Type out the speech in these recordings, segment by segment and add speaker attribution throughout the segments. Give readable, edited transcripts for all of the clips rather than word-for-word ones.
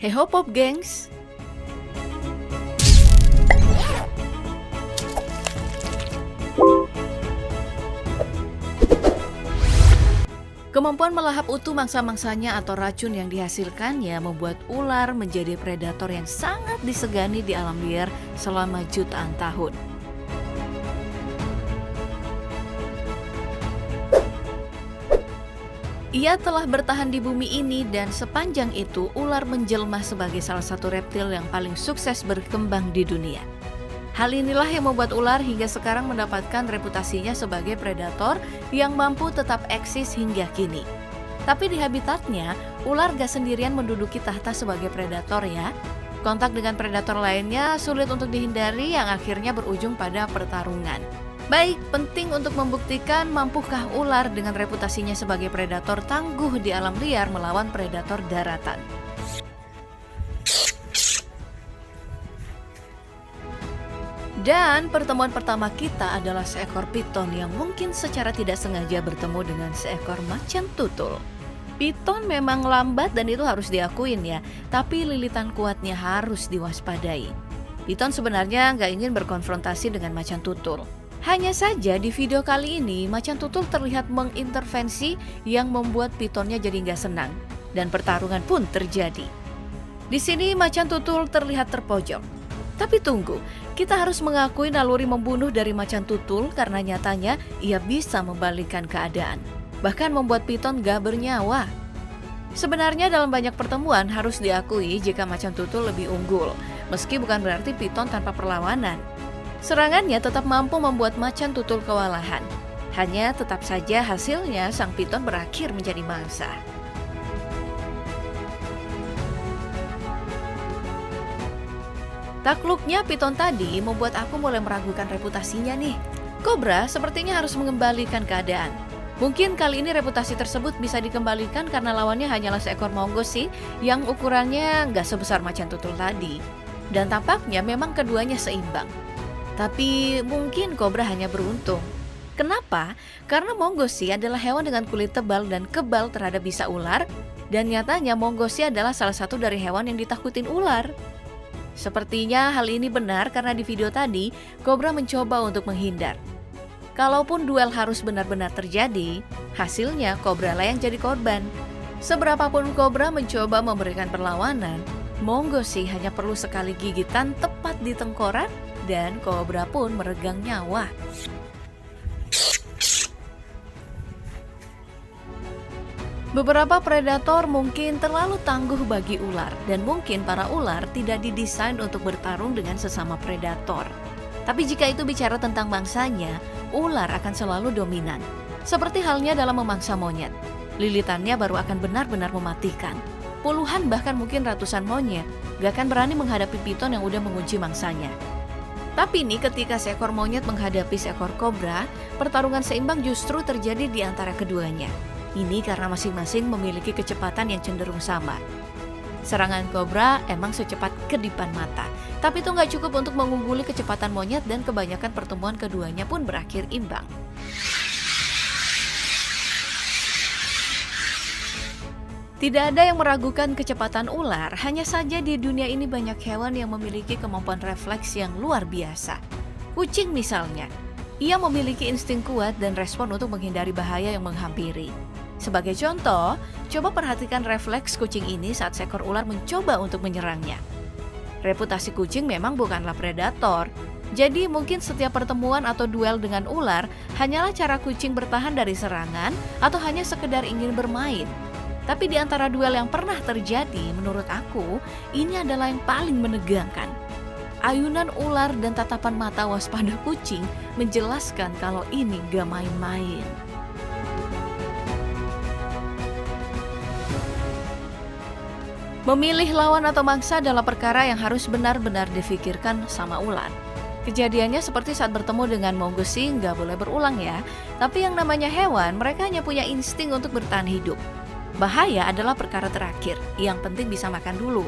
Speaker 1: Hey ho pop gengs. Kemampuan melahap utuh mangsa-mangsanya atau racun yang dihasilkannya membuat ular menjadi predator yang sangat disegani di alam liar selama jutaan tahun. Ia telah bertahan di bumi ini dan sepanjang itu ular menjelma sebagai salah satu reptil yang paling sukses berkembang di dunia. Hal inilah yang membuat ular hingga sekarang mendapatkan reputasinya sebagai predator yang mampu tetap eksis hingga kini. Tapi di habitatnya, ular gak sendirian menduduki tahta sebagai predator ya. Kontak dengan predator lainnya sulit untuk dihindari yang akhirnya berujung pada pertarungan. Baik, penting untuk membuktikan mampukah ular dengan reputasinya sebagai predator tangguh di alam liar melawan predator daratan. Dan pertemuan pertama kita adalah seekor piton yang mungkin secara tidak sengaja bertemu dengan seekor macan tutul. Piton memang lambat dan itu harus diakuin ya, tapi lilitan kuatnya harus diwaspadai. Piton sebenarnya nggak ingin berkonfrontasi dengan macan tutul. Hanya saja di video kali ini macan tutul terlihat mengintervensi yang membuat pitonnya jadi nggak senang. Dan pertarungan pun terjadi. Di sini macan tutul terlihat terpojok. Tapi tunggu, kita harus mengakui naluri membunuh dari macan tutul karena nyatanya ia bisa membalikkan keadaan. Bahkan membuat piton gak bernyawa. Sebenarnya dalam banyak pertemuan harus diakui jika macan tutul lebih unggul, meski bukan berarti piton tanpa perlawanan. Serangannya tetap mampu membuat macan tutul kewalahan. Hanya tetap saja hasilnya sang piton berakhir menjadi mangsa. Takluknya piton tadi membuat aku mulai meragukan reputasinya nih. Kobra sepertinya harus mengembalikan keadaan. Mungkin kali ini reputasi tersebut bisa dikembalikan karena lawannya hanyalah seekor mongoose sih yang ukurannya nggak sebesar macan tutul tadi. Dan tampaknya memang keduanya seimbang. Tapi mungkin kobra hanya beruntung. Kenapa? Karena mongoose adalah hewan dengan kulit tebal dan kebal terhadap bisa ular. Dan nyatanya mongoose adalah salah satu dari hewan yang ditakutin ular. Sepertinya hal ini benar karena di video tadi, kobra mencoba untuk menghindar. Kalaupun duel harus benar-benar terjadi, hasilnya kobra lah yang jadi korban. Seberapapun kobra mencoba memberikan perlawanan, mongoose hanya perlu sekali gigitan tepat di tengkorak dan kobra pun meregang nyawa. Beberapa predator mungkin terlalu tangguh bagi ular dan mungkin para ular tidak didesain untuk bertarung dengan sesama predator. Tapi jika itu bicara tentang mangsanya, ular akan selalu dominan. Seperti halnya dalam memangsa monyet. Lilitannya baru akan benar-benar mematikan. Puluhan bahkan mungkin ratusan monyet gak akan berani menghadapi piton yang udah mengunci mangsanya. Tapi nih ketika seekor monyet menghadapi seekor kobra, pertarungan seimbang justru terjadi di antara keduanya. Ini karena masing-masing memiliki kecepatan yang cenderung sama. Serangan kobra emang secepat kedipan mata, tapi itu nggak cukup untuk mengungguli kecepatan monyet dan kebanyakan pertemuan keduanya pun berakhir imbang. Tidak ada yang meragukan kecepatan ular, hanya saja di dunia ini banyak hewan yang memiliki kemampuan refleks yang luar biasa. Kucing misalnya, ia memiliki insting kuat dan respon untuk menghindari bahaya yang menghampiri. Sebagai contoh, coba perhatikan refleks kucing ini saat seekor ular mencoba untuk menyerangnya. Reputasi kucing memang bukanlah predator, jadi mungkin setiap pertemuan atau duel dengan ular hanyalah cara kucing bertahan dari serangan atau hanya sekedar ingin bermain. Tapi di antara duel yang pernah terjadi, menurut aku, ini adalah yang paling menegangkan. Ayunan ular dan tatapan mata waspada kucing menjelaskan kalau ini gak main-main. Memilih lawan atau mangsa adalah perkara yang harus benar-benar difikirkan sama ular. Kejadiannya seperti saat bertemu dengan mongoose nggak boleh berulang ya. Tapi yang namanya hewan, mereka hanya punya insting untuk bertahan hidup. Bahaya adalah perkara terakhir, yang penting bisa makan dulu.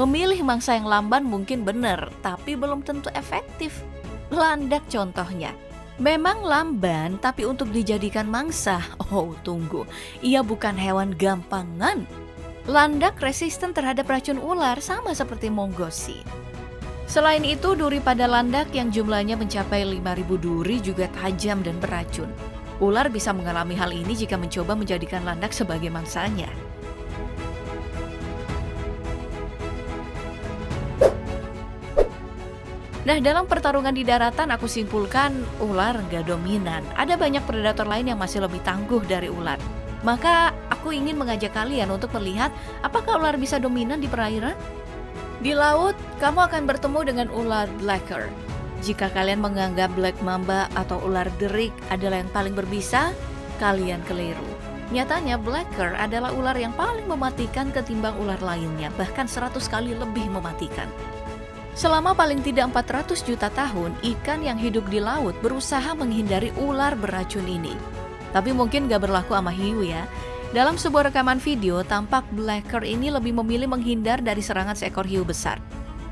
Speaker 1: Memilih mangsa yang lamban mungkin benar, tapi belum tentu efektif. Landak contohnya. Memang lamban, tapi untuk dijadikan mangsa, oh tunggu, ia bukan hewan gampangan. Landak resisten terhadap racun ular sama seperti mongosi. Selain itu, duri pada landak yang jumlahnya mencapai 5.000 duri juga tajam dan beracun. Ular bisa mengalami hal ini jika mencoba menjadikan landak sebagai mangsanya. Nah, dalam pertarungan di daratan aku simpulkan ular nggak dominan. Ada banyak predator lain yang masih lebih tangguh dari ular. Maka aku ingin mengajak kalian untuk melihat apakah ular bisa dominan di perairan? Di laut, kamu akan bertemu dengan ular blacker. Jika kalian menganggap black mamba atau ular derik adalah yang paling berbisa, kalian keliru. Nyatanya blacker adalah ular yang paling mematikan ketimbang ular lainnya, bahkan 100 kali lebih mematikan. Selama paling tidak 400 juta tahun, ikan yang hidup di laut berusaha menghindari ular beracun ini. Tapi mungkin gak berlaku sama hiu ya. Dalam sebuah rekaman video, tampak blacker ini lebih memilih menghindar dari serangan seekor hiu besar.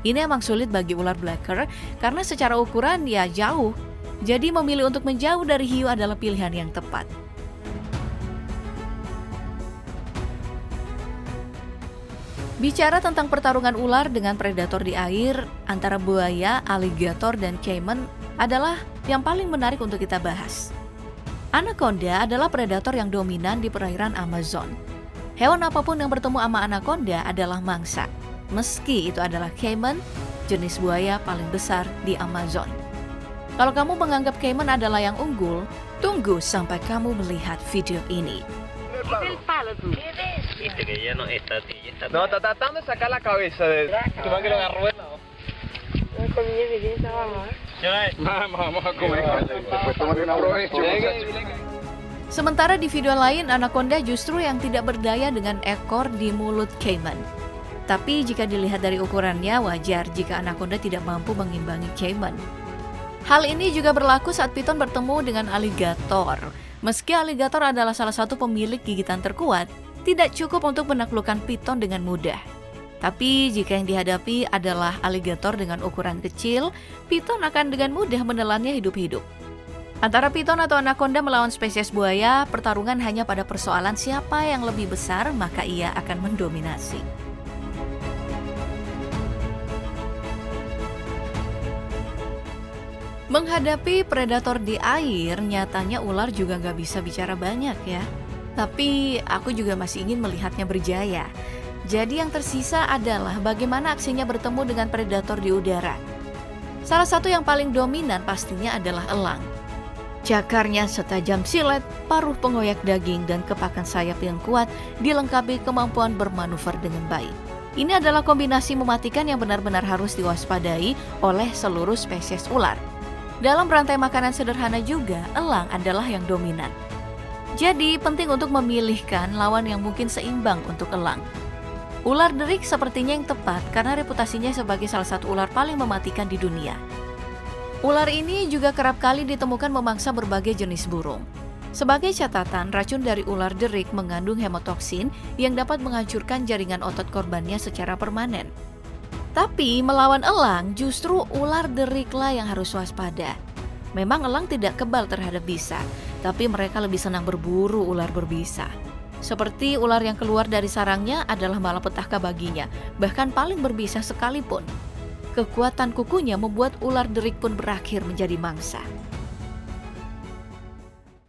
Speaker 1: Ini emang sulit bagi ular blacker karena secara ukuran ya jauh. Jadi memilih untuk menjauh dari hiu adalah pilihan yang tepat. Bicara tentang pertarungan ular dengan predator di air, antara buaya, aligator, dan caiman adalah yang paling menarik untuk kita bahas. Anaconda adalah predator yang dominan di perairan Amazon. Hewan apapun yang bertemu sama anaconda adalah mangsa. Meski itu adalah caiman, jenis buaya paling besar di Amazon. Kalau kamu menganggap caiman adalah yang unggul, tunggu sampai kamu melihat video ini.
Speaker 2: Viste que ya no está así, ya está.
Speaker 3: No, está tratando de sacar la cabeza de... ¿Tú no quieres agarrar el lado? Vamos a comer. Después tómate una provecho.
Speaker 1: Sementara di video lain, anaconda justru yang tidak berdaya dengan ekor di mulut caiman. Tapi jika dilihat dari ukurannya, wajar jika anaconda tidak mampu mengimbangi caiman. Hal ini juga berlaku saat piton bertemu dengan aligator. Meski aligator adalah salah satu pemilik gigitan terkuat, tidak cukup untuk menaklukkan piton dengan mudah. Tapi jika yang dihadapi adalah aligator dengan ukuran kecil, piton akan dengan mudah menelannya hidup-hidup. Antara piton atau anaconda melawan spesies buaya, pertarungan hanya pada persoalan siapa yang lebih besar, maka ia akan mendominasi. Menghadapi predator di air, nyatanya ular juga nggak bisa bicara banyak ya. Tapi aku juga masih ingin melihatnya berjaya. Jadi yang tersisa adalah bagaimana aksinya bertemu dengan predator di udara. Salah satu yang paling dominan pastinya adalah elang. Cakarnya setajam silet, paruh pengoyak daging, dan kepakan sayap yang kuat dilengkapi kemampuan bermanuver dengan baik. Ini adalah kombinasi mematikan yang benar-benar harus diwaspadai oleh seluruh spesies ular. Dalam rantai makanan sederhana juga, elang adalah yang dominan. Jadi penting untuk memilihkan lawan yang mungkin seimbang untuk elang. Ular derik sepertinya yang tepat karena reputasinya sebagai salah satu ular paling mematikan di dunia. Ular ini juga kerap kali ditemukan memangsa berbagai jenis burung. Sebagai catatan, racun dari ular derik mengandung hemotoksin yang dapat menghancurkan jaringan otot korbannya secara permanen. Tapi melawan elang justru ular deriklah yang harus waspada. Memang elang tidak kebal terhadap bisa, tapi mereka lebih senang berburu ular berbisa. Seperti ular yang keluar dari sarangnya adalah malapetaka baginya, bahkan paling berbisa sekalipun. Kekuatan kukunya membuat ular derik pun berakhir menjadi mangsa.